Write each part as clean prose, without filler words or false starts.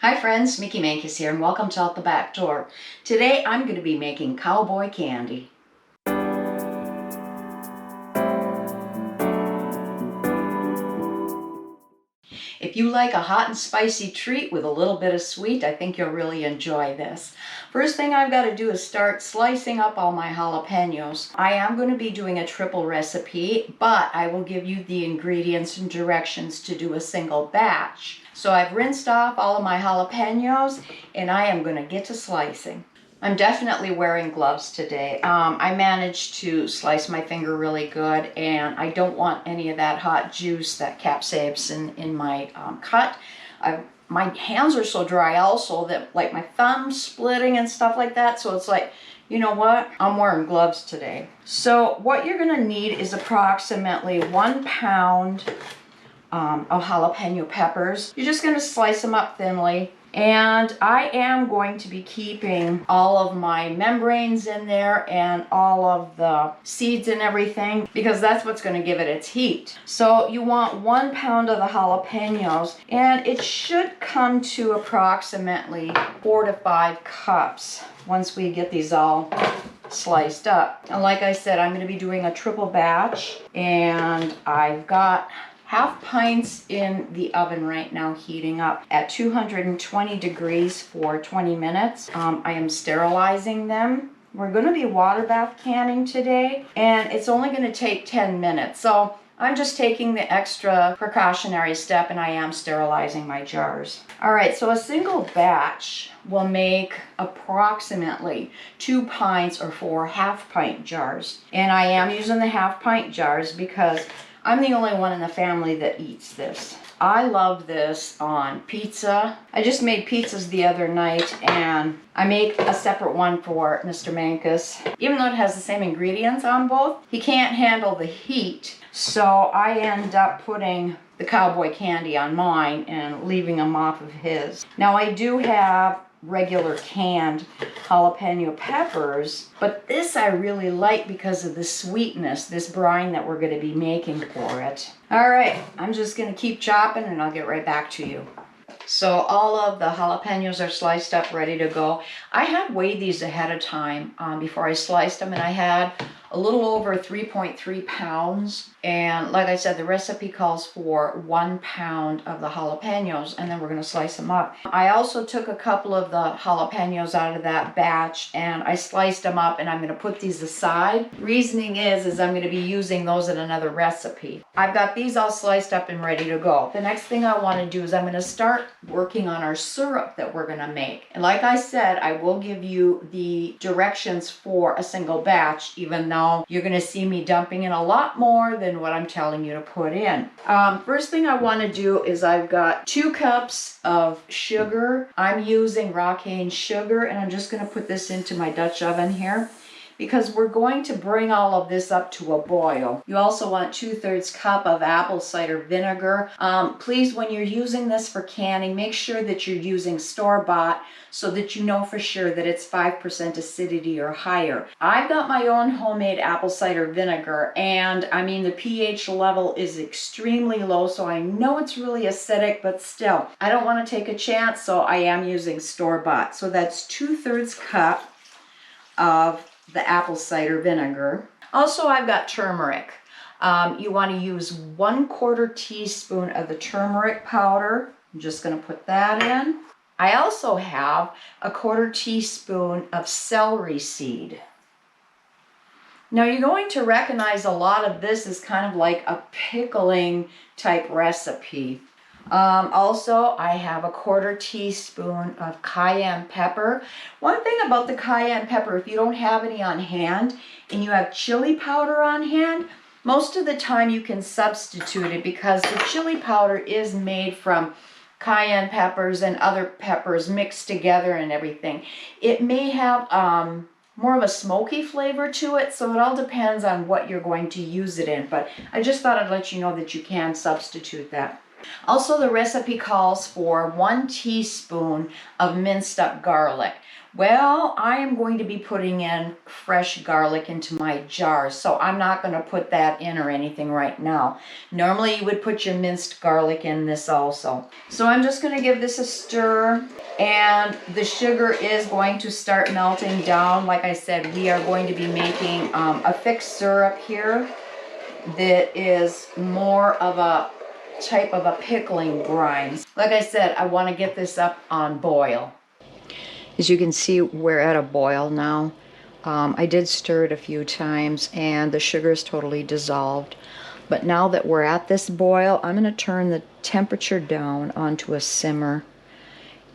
Hi friends, Mickey Mankis here and welcome to Out the Back Door. Today I'm going to be making cowboy candy. If you like a hot and spicy treat with a little bit of sweet, I think you'll really enjoy this. First thing I've got to do is start slicing up all my jalapenos. I am going to be doing a triple recipe, but I will give you the ingredients and directions to do a single batch. So I've rinsed off all of my jalapenos and I am going to get to slicing. I'm definitely wearing gloves today. I managed to slice my finger really good, and I don't want any of that hot juice, that capsaicin in my cut. My hands are so dry also that like my thumb's splitting and stuff like that, so it's like, you know what? I'm wearing gloves today. So what you're gonna need is approximately 1 pound of jalapeno peppers. You're just gonna slice them up thinly. And I am going to be keeping all of my membranes in there and all of the seeds and everything because that's what's going to give it its heat. So you want 1 pound of the jalapenos, and it should come to approximately 4 to 5 cups once we get these all sliced up. And like I said, I'm going to be doing a triple batch, and I've got half pints in the oven right now heating up at 220 degrees for 20 minutes. I am sterilizing them. We're going to be water bath canning today, and it's only going to take 10 minutes. So I'm just taking the extra precautionary step, and I am sterilizing my jars. All right, so a single batch will make approximately 2 pints or 4 half-pint jars. And I am using the half-pint jars because I'm the only one in the family that eats this. I love this on pizza. I just made pizzas the other night, and I make a separate one for Mr. Mankis. Even though it has the same ingredients on both, he can't handle the heat. So I end up putting the Cowboy Candy on mine and leaving them off of his. Now I do have regular canned jalapeno peppers, but this I really like because of the sweetness, this brine that we're going to be making for it. All right, I'm just going to keep chopping and I'll get right back to you. So all of the jalapenos are sliced up, ready to go. I had weighed these ahead of time before I sliced them, and I had a little over 3.3 pounds. And like I said, the recipe calls for 1 pound of the jalapenos, and then we're going to slice them up. I also took a couple of the jalapenos out of that batch and I sliced them up, and I'm going to put these aside. Reasoning is I'm going to be using those in another recipe. I've got these all sliced up and ready to go. The next thing I want to do is I'm going to start working on our syrup that we're going to make. And like I said, I will give you the directions for a single batch, even though you're going to see me dumping in a lot more than what I'm telling you to put in. First thing I want to do is I've got 2 cups of sugar. I'm using raw cane sugar, and I'm just going to put this into my Dutch oven here, because we're going to bring all of this up to a boil. You also want 2/3 cup of apple cider vinegar. Please, when you're using this for canning, make sure that you're using store-bought so that you know for sure that it's 5% acidity or higher. I've got my own homemade apple cider vinegar, and I mean the pH level is extremely low, so I know it's really acidic, but still, I don't want to take a chance, so I am using store-bought. So that's 2/3 cup of the apple cider vinegar. Also, I've got turmeric. You want to use 1/4 teaspoon of the turmeric powder. I'm just going to put that in. I also have 1/4 teaspoon of celery seed. Now you're going to recognize a lot of this is kind of like a pickling type recipe. Also, I have 1/4 teaspoon of cayenne pepper. One thing about the cayenne pepper, if you don't have any on hand and you have chili powder on hand, most of the time you can substitute it because the chili powder is made from cayenne peppers and other peppers mixed together and everything. It may have more of a smoky flavor to it, so it all depends on what you're going to use it in. But I just thought I'd let you know that you can substitute that. Also, the recipe calls for 1 teaspoon of minced up garlic. Well, I am going to be putting in fresh garlic into my jars, so I'm not going to put that in or anything right now. Normally you would put your minced garlic in this also. So I'm just going to give this a stir, and the sugar is going to start melting down. Like I said, we are going to be making a thick syrup here that is more of a type of a pickling brine. Like I said, I want to get this up on boil. As you can see, we're at a boil now. I did stir it a few times and the sugar is totally dissolved. But now that we're at this boil, I'm going to turn the temperature down onto a simmer.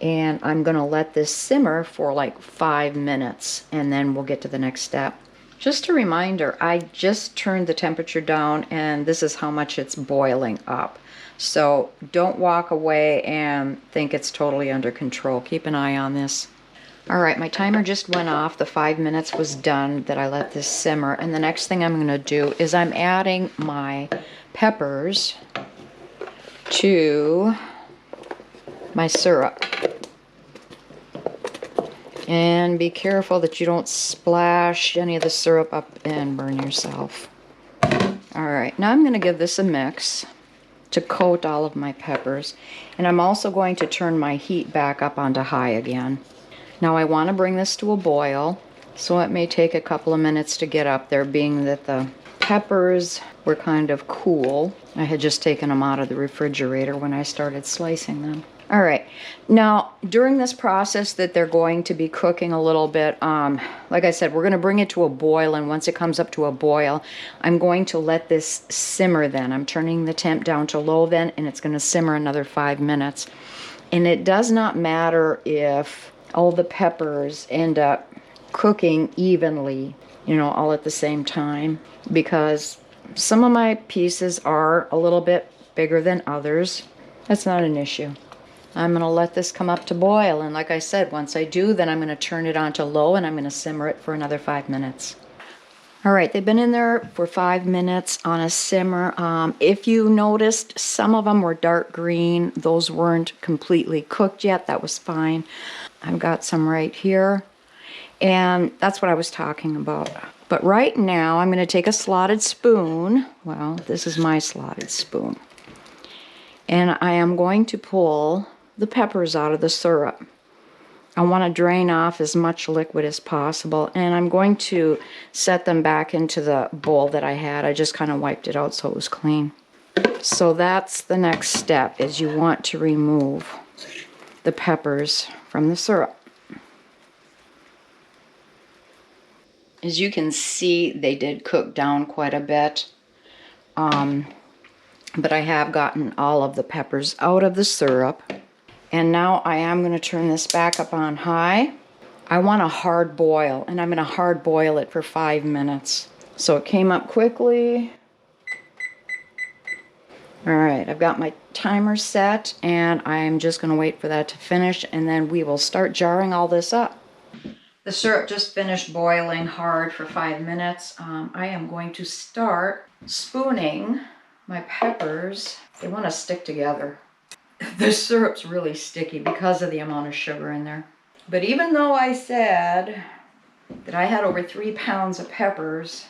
And I'm going to let this simmer for like 5 minutes, and then we'll get to the next step. Just a reminder, I just turned the temperature down and this is how much it's boiling up. So don't walk away and think it's totally under control. Keep an eye on this. All right, my timer just went off. The 5 minutes was done that I let this simmer. And the next thing I'm going to do is I'm adding my peppers to my syrup. And be careful that you don't splash any of the syrup up and burn yourself. All right, now I'm going to give this a mix to coat all of my peppers. And I'm also going to turn my heat back up onto high again. Now I want to bring this to a boil, so it may take a couple of minutes to get up there, being that the peppers were kind of cool. I had just taken them out of the refrigerator when I started slicing them. All right, now during this process that they're going to be cooking a little bit, like I said, we're going to bring it to a boil, and once it comes up to a boil, I'm going to let this simmer then. I'm turning the temp down to low then, and it's going to simmer another 5 minutes. And it does not matter if all the peppers end up cooking evenly, you know, all at the same time, because some of my pieces are a little bit bigger than others. That's not an issue. I'm going to let this come up to boil, and like I said, once I do, then I'm going to turn it on to low and I'm going to simmer it for another 5 minutes. All right, they've been in there for 5 minutes on a simmer. If you noticed, some of them were dark green. Those weren't completely cooked yet. That was fine. I've got some right here, and that's what I was talking about. But right now, I'm going to take a slotted spoon. Well, this is my slotted spoon. And I am going to pull the peppers out of the syrup. I want to drain off as much liquid as possible, and I'm going to set them back into the bowl that I had. I just kind of wiped it out so it was clean. So that's the next step, is you want to remove the peppers from the syrup. As you can see, they did cook down quite a bit, but I have gotten all of the peppers out of the syrup. And now I am going to turn this back up on high. I want a hard boil, and I'm going to hard boil it for 5 minutes. So it came up quickly. All right, I've got my timer set, and I'm just going to wait for that to finish, and then we will start jarring all this up. The syrup just finished boiling hard for 5 minutes. I am going to start spooning my peppers. They want to stick together. The syrup's really sticky because of the amount of sugar in there. But even though I said that I had over 3 pounds of peppers,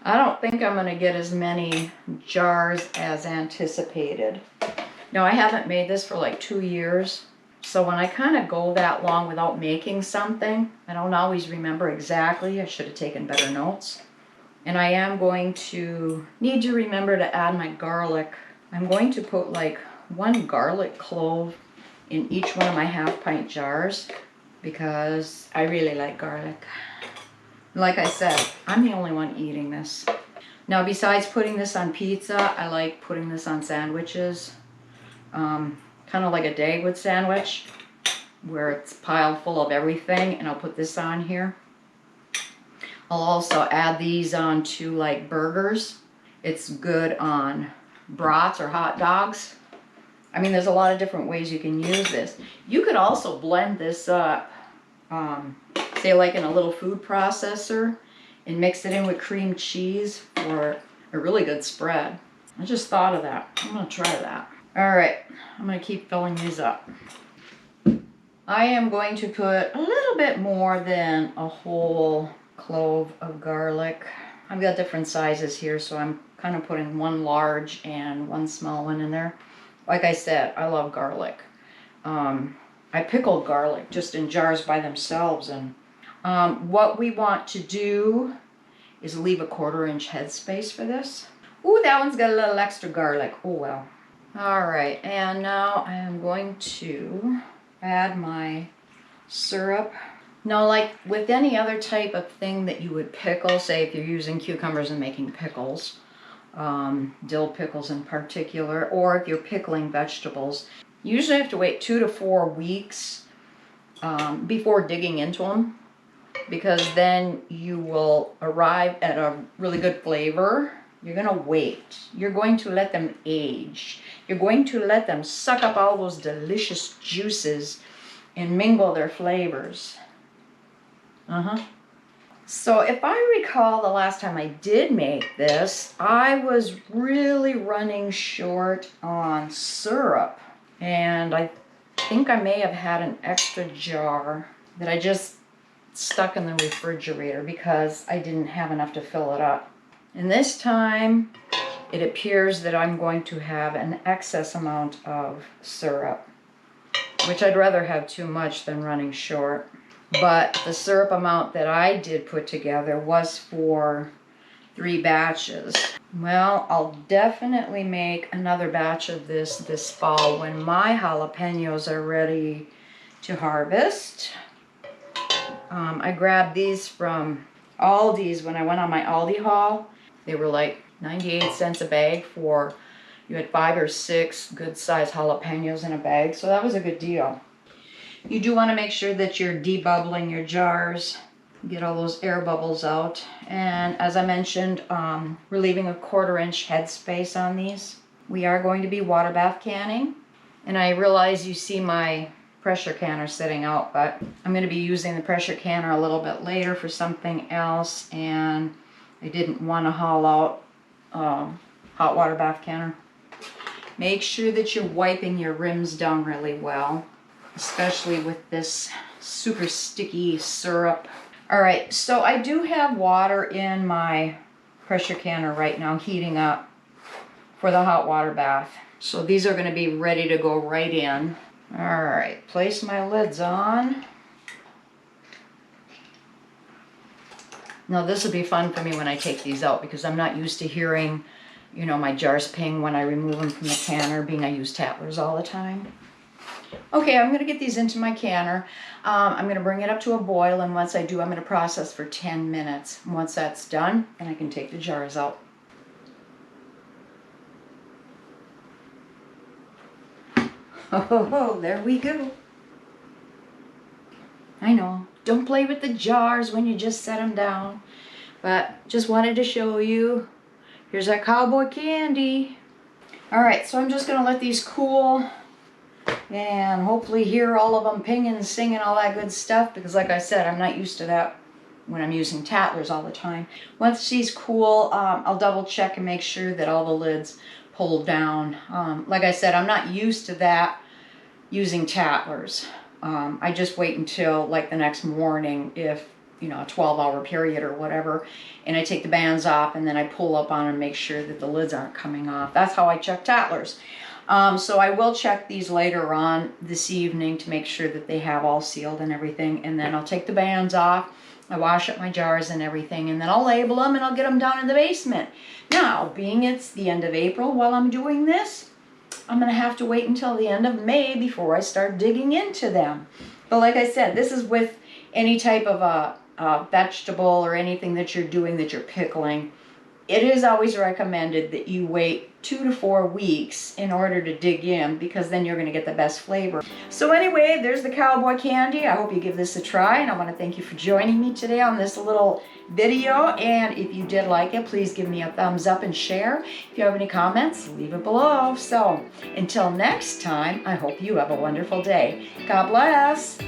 I don't think I'm going to get as many jars as anticipated. Now, I haven't made this for like 2 years, so when I kind of go that long without making something, I don't always remember exactly. I should have taken better notes. And I am going to need to remember to add my garlic. I'm going to put like 1 garlic clove in each one of my half-pint jars because I really like garlic. Like I said, I'm the only one eating this. Now, besides putting this on pizza, I like putting this on sandwiches. Kind of like a Dagwood sandwich, where it's piled full of everything, and I'll put this on here. I'll also add these on to like burgers. It's good on brats or hot dogs. I mean, there's a lot of different ways you can use this. You could also blend this up, say like in a little food processor, and mix it in with cream cheese for a really good spread. I just thought of that. I'm gonna try that. All right, I'm gonna keep filling these up. I am going to put a little bit more than a whole clove of garlic. I've got different sizes here, so I'm kind of putting one large and one small one in there. Like I said, I love garlic. I pickled garlic just in jars by themselves, and what we want to do is leave a 1/4 inch headspace for this. Ooh, that one's got a little extra garlic. Oh well. All right, and now I am going to add my syrup. Now, like with any other type of thing that you would pickle, say if you're using cucumbers and making pickles, dill pickles in particular, or if you're pickling vegetables, you usually have to wait 2 to 4 weeks before digging into them, because then you will arrive at a really good flavor. You're going to wait. You're going to let them age. You're going to let them suck up all those delicious juices and mingle their flavors. So if I recall the last time I did make this, I was really running short on syrup. And I think I may have had an extra jar that I just stuck in the refrigerator because I didn't have enough to fill it up. And this time, it appears that I'm going to have an excess amount of syrup, which I'd rather have too much than running short. But the syrup amount that I did put together was for 3 batches. Well, I'll definitely make another batch of this fall when my jalapenos are ready to harvest. I grabbed these from Aldi's when I went on my Aldi haul. They were like 98 cents a bag for, you had 5 or 6 good sized jalapenos in a bag, so that was a good deal. You do want to make sure that you're debubbling your jars, get all those air bubbles out. And as I mentioned, we're leaving a 1/4 inch headspace on these. We are going to be water bath canning. And I realize you see my pressure canner sitting out, but I'm going to be using the pressure canner a little bit later for something else, and I didn't want to haul out hot water bath canner. Make sure that you're wiping your rims down really well, especially with this super sticky syrup. All right, so I do have water in my pressure canner right now heating up for the hot water bath. So these are going to be ready to go right in. All right, place my lids on. Now this will be fun for me when I take these out because I'm not used to hearing, you know, my jars ping when I remove them from the canner, being I use tattlers all the time. Okay, I'm going to get these into my canner. I'm going to bring it up to a boil, and once I do, I'm going to process for 10 minutes. And once that's done, then I can take the jars out. Oh, there we go. I know, don't play with the jars when you just set them down, but just wanted to show you. Here's our Cowboy Candy. All right, so I'm just going to let these cool and hopefully hear all of them pinging, singing, all that good stuff, because like I said, I'm not used to that when I'm using tattlers all the time. Once these cool, I'll double check and make sure that all the lids pull down. Like I said, I'm not used to that using tattlers. I just wait until like the next morning, if you know, a 12-hour period or whatever, and I take the bands off and then I pull up on and make sure that the lids aren't coming off. That's how I check tattlers. So I will check these later on this evening to make sure that they have all sealed and everything, and then I'll take the bands off, I wash up my jars and everything, and then I'll label them and I'll get them down in the basement. Now, being it's the end of April while I'm doing this, I'm going to have to wait until the end of May before I start digging into them. But like I said, this is with any type of a vegetable or anything that you're doing that you're pickling. It is always recommended that you wait 2 to 4 weeks in order to dig in, because then you're going to get the best flavor. So anyway, there's the Cowboy Candy. I hope you give this a try, and I want to thank you for joining me today on this little video. And if you did like it, please give me a thumbs up and share. If you have any comments, leave it below. So until next time, I hope you have a wonderful day. God bless.